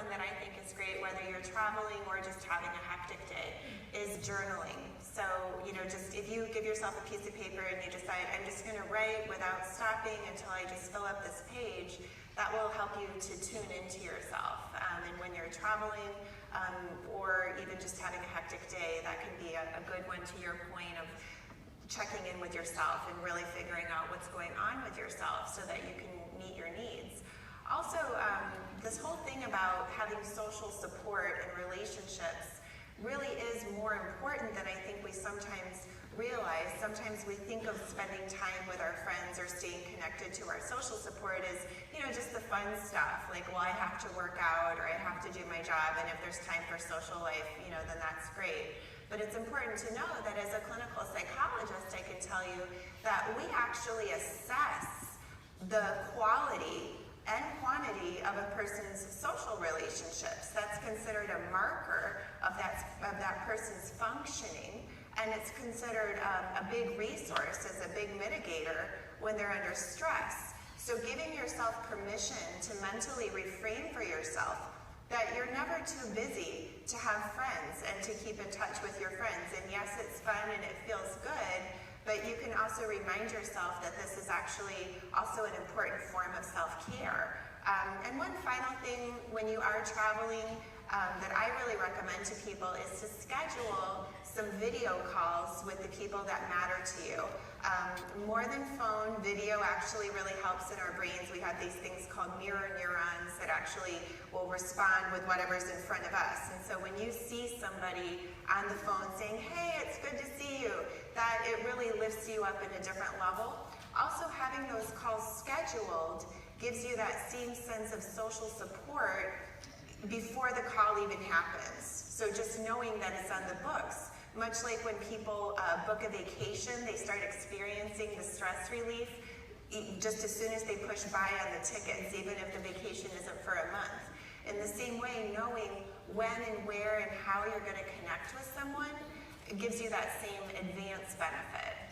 one that I think is great, whether you're traveling or just having a hectic day, is journaling. So, just if you give yourself a piece of paper and you decide, I'm just going to write without stopping until I just fill up this page, that will help you to tune into yourself. And when you're traveling or even just having a hectic day, that can be a good one, to your point of checking in with yourself and really figuring out what's going on with yourself so that you can meet your needs. Also, this whole thing about having social support and relationships really is more important than I think we sometimes realize. Sometimes we think of spending time with our friends or staying connected to our social support as, just the fun stuff. Like, well, I have to work out or I have to do my job, and if there's time for social life, then that's great. But it's important to know that as a clinical psychologist, I can tell you that we actually assess the quality and quantity of a person's social relationships. That's considered a marker of that person's functioning, and it's considered a big resource, as a big mitigator when they're under stress. So giving yourself permission to mentally reframe for yourself that you're never too busy to have friends and to keep in touch with your friends. And yes, it's fun and it feels good, but you can also remind yourself that this is actually also an important form of self-care. And one final thing when you are traveling that I really recommend to people is to schedule some video calls with the people that matter to you. More than phone, video actually really helps in our brains. We have these things called mirror neurons that actually will respond with whatever's in front of us. And so when you see somebody on the phone saying, hey, it's good to see you, that it really lifts you up in a different level. Also, having those calls scheduled gives you that same sense of social support before the call even happens. So just knowing that it's on the books. Much like when people book a vacation, they start experiencing the stress relief just as soon as they push buy on the tickets, even if the vacation isn't for a month. In the same way, knowing when and where and how you're going to connect with someone, it gives you that same advanced benefit.